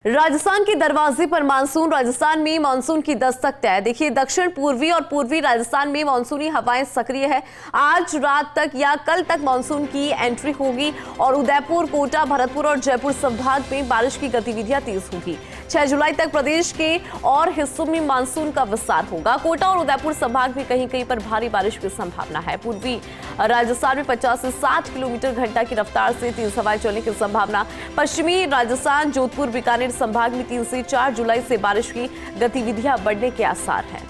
राजस्थान के दरवाजे पर मानसून। राजस्थान में मानसून की दस्तक तय। देखिए, दक्षिण पूर्वी और पूर्वी राजस्थान में मानसूनी हवाएं सक्रिय है। आज रात तक या कल तक मानसून की एंट्री होगी और उदयपुर, कोटा, भरतपुर और जयपुर संभाग में बारिश की गतिविधियां तेज होगी। 6 जुलाई तक प्रदेश के और हिस्सों में मानसून का विस्तार होगा। कोटा और उदयपुर संभाग में कहीं कहीं पर भारी बारिश की संभावना है। पूर्वी राजस्थान में 50 से 60 किलोमीटर घंटा की रफ्तार से तेज हवाएं चलने की संभावना। पश्चिमी राजस्थान, जोधपुर, बीकानेर संभाग में 3 से 4 जुलाई से बारिश की गतिविधियां बढ़ने के आसार हैं।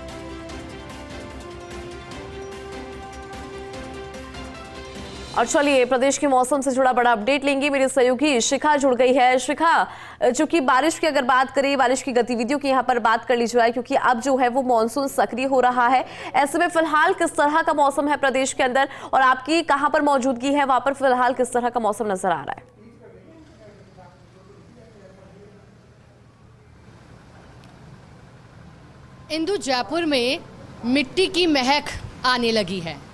और चलिए, प्रदेश के मौसम से जुड़ा बड़ा अपडेट लेंगे। मेरे सहयोगी शिखा जुड़ गई है। शिखा, चूंकि बारिश की अगर बात करें, बारिश की गतिविधियों की यहाँ पर बात कर ली जाए, क्योंकि अब जो है वो मानसून सक्रिय हो रहा है। ऐसे में फिलहाल किस तरह का मौसम है प्रदेश के अंदर और आपकी कहाँ पर मौजूदगी है, वहां पर फिलहाल किस तरह का मौसम नजर आ रहा है? इंदु, जयपुर में मिट्टी की महक आने लगी है।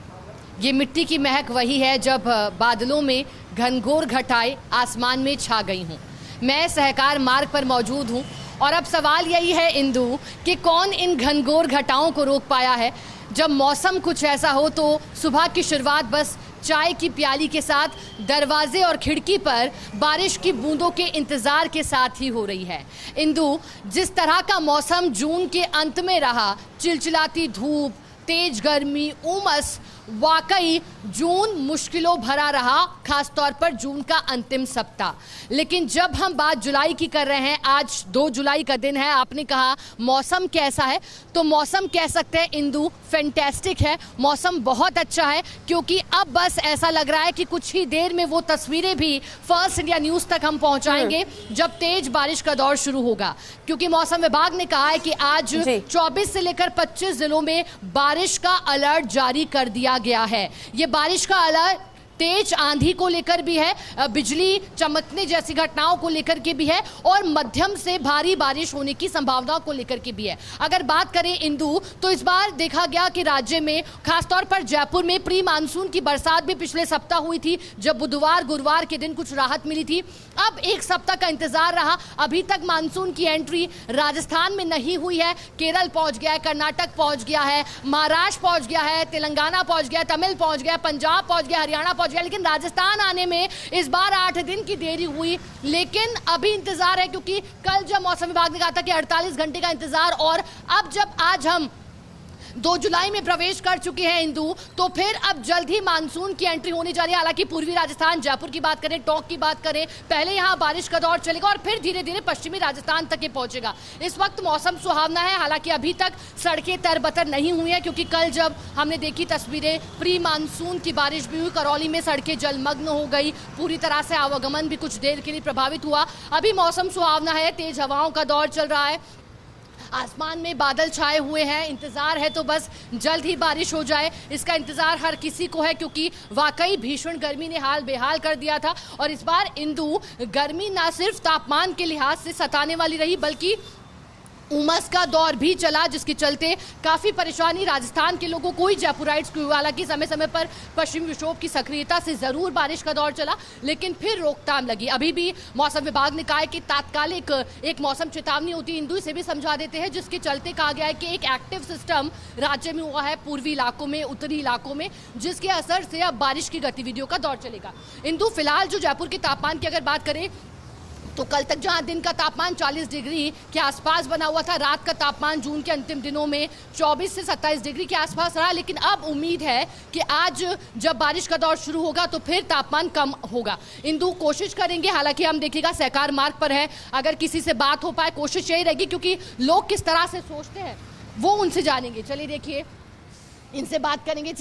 ये मिट्टी की महक वही है जब बादलों में घनघोर घटाएं आसमान में छा गई हूँ। मैं सहकार मार्ग पर मौजूद हूँ और अब सवाल यही है इंदु कि कौन इन घनघोर घटाओं को रोक पाया है। जब मौसम कुछ ऐसा हो तो सुबह की शुरुआत बस चाय की प्याली के साथ दरवाजे और खिड़की पर बारिश की बूंदों के इंतजार के साथ ही हो रही है। इंदु, जिस तरह का मौसम जून के अंत में रहा, चिलचिलाती धूप, तेज गर्मी, उमस, वाकई जून मुश्किलों भरा रहा, खासतौर पर जून का अंतिम सप्ताह। लेकिन जब हम बात जुलाई की कर रहे हैं, आज 2 जुलाई का दिन है। आपने कहा मौसम कैसा है, तो मौसम कह सकते हैं इंदु फैंटास्टिक है। मौसम बहुत अच्छा है, क्योंकि अब बस ऐसा लग रहा है कि कुछ ही देर में वो तस्वीरें भी फर्स्ट इंडिया न्यूज तक हम पहुंचाएंगे जब तेज बारिश का दौर शुरू होगा। क्योंकि मौसम विभाग ने कहा है कि आज 24 से लेकर 25 जिलों में बारिश का अलर्ट जारी कर दिया गया है। ये बारिश का अलर्ट तेज आंधी को लेकर भी है, बिजली चमकने जैसी घटनाओं को लेकर के भी है और मध्यम से भारी बारिश होने की संभावनाओं को लेकर के भी है। अगर बात करें इंदु, तो इस बार देखा गया कि राज्य में खासतौर पर जयपुर में प्री मानसून की बरसात भी पिछले सप्ताह हुई थी, जब बुधवार गुरुवार के दिन कुछ राहत मिली थी। अब एक सप्ताह का इंतजार रहा। अभी तक मानसून की एंट्री राजस्थान में नहीं हुई है। केरल पहुंच गया है, कर्नाटक पहुंच गया है, महाराष्ट्र पहुंच गया है, तेलंगाना पहुंच गया, तमिल पहुंच गया, पंजाब पहुंच गया, हरियाणा पहुंच गया, लेकिन राजस्थान आने में इस बार 8 दिन की देरी हुई। लेकिन अभी इंतजार है, क्योंकि कल जब मौसम विभाग ने कहा था कि 48 घंटे का इंतजार, और अब जब आज हम 2 जुलाई में प्रवेश कर चुके हैं इंदु, तो फिर अब जल्द ही मानसून की एंट्री होने जा रही है। हालांकि पूर्वी राजस्थान, जयपुर की बात करें, टोंक की बात करें, पहले यहां बारिश का दौर चलेगा और फिर धीरे धीरे पश्चिमी राजस्थान तक ये पहुंचेगा। इस वक्त मौसम सुहावना है। हालांकि अभी तक सड़कें तरबतर नहीं हुई हैं, क्योंकि कल जब हमने देखी तस्वीरें, प्री मानसून की बारिश भी हुई। करौली में सड़कें जलमग्न हो गई, पूरी तरह से आवागमन भी कुछ देर के लिए प्रभावित हुआ। अभी मौसम सुहावना है, तेज हवाओं का दौर चल रहा है, आसमान में बादल छाए हुए हैं। इंतजार है तो बस जल्द ही बारिश हो जाए, इसका इंतजार हर किसी को है, क्योंकि वाकई भीषण गर्मी ने हाल बेहाल कर दिया था। और इस बार इंदु, गर्मी ना सिर्फ तापमान के लिहाज से सताने वाली रही, बल्कि उमस का दौर भी चला, जिसके चलते काफी परेशानी राजस्थान के लोगों को ही, जयपुराइट्स को। हालांकि समय समय पर पश्चिमी विक्षोभ की सक्रियता से जरूर बारिश का दौर चला, लेकिन फिर रोकथाम लगी। अभी भी मौसम विभाग ने कहा है कि तात्कालिक एक मौसम चेतावनी होती है इंदु, इसे भी समझा देते हैं, जिसके चलते कहा गया है कि एक एक्टिव सिस्टम राज्य में हुआ है पूर्वी इलाकों में, उत्तरी इलाकों में, जिसके असर से अब बारिश की गतिविधियों का दौर चलेगा। इंदु, फिलहाल जो जयपुर के तापमान की अगर बात करें, तो कल तक जहां दिन का तापमान 40 डिग्री के आसपास बना हुआ था, रात का तापमान जून के अंतिम दिनों में 24 से 27 डिग्री के आसपास रहा। लेकिन अब उम्मीद है कि आज जब बारिश का दौर शुरू होगा तो फिर तापमान कम होगा। इंदु, कोशिश करेंगे, हालांकि हम देखिएगा सहकार मार्ग पर है, अगर किसी से बात हो पाए, कोशिश यही रहेगी, क्योंकि लोग किस तरह से सोचते हैं वो उनसे जानेंगे। चलिए देखिए, इनसे बात करेंगे,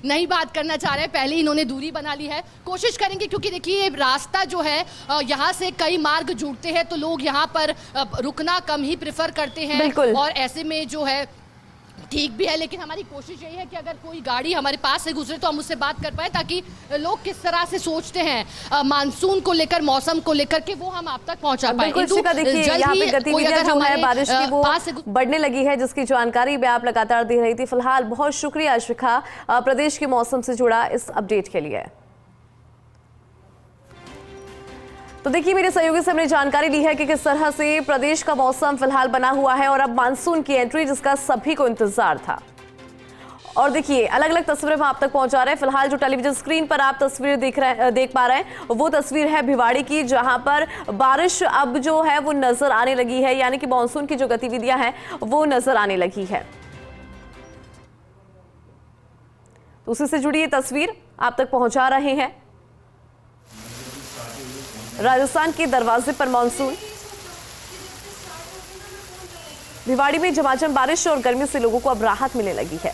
नहीं बात करना चाह रहे हैं, पहले ही इन्होंने दूरी बना ली है। कोशिश करेंगे, क्योंकि देखिए रास्ता जो है, यहाँ से कई मार्ग जुड़ते हैं, तो लोग यहाँ पर रुकना कम ही प्रेफर करते हैं, और ऐसे में जो है ठीक भी है। लेकिन हमारी कोशिश यही है कि अगर कोई गाड़ी हमारे पास से गुजरे तो हम उससे बात कर पाए, ताकि लोग किस तरह से सोचते हैं मानसून को लेकर, मौसम को लेकर के, वो हम आप तक पहुंचा पाए। देखिए, यहाँ पे गतिविधियां जो है बारिश की वो बढ़ने लगी है, जिसकी जानकारी भी आप लगातार दे रही थी। फिलहाल बहुत शुक्रिया शिखा, प्रदेश के मौसम से जुड़ा इस अपडेट के लिए। तो देखिए, मेरे सहयोगी से हमने जानकारी ली है कि किस तरह से प्रदेश का मौसम फिलहाल बना हुआ है और अब मानसून की एंट्री जिसका सभी को इंतजार था। और देखिए, अलग अलग तस्वीरें हम आप तक पहुंचा रहे हैं। फिलहाल जो टेलीविजन स्क्रीन पर आप तस्वीर देख पा रहे हैं वो तस्वीर है भिवाड़ी की, जहां पर बारिश अब जो है वो नजर आने लगी है, यानी कि मानसून की जो गतिविधियां हैं वो नजर आने लगी है। तो उसी से जुड़ी ये तस्वीर आप तक पहुंचा रहे हैं। राजस्थान के दरवाजे पर मानसून, भिवाड़ी में झमाझम बारिश और गर्मी से लोगों को अब राहत मिलने लगी है।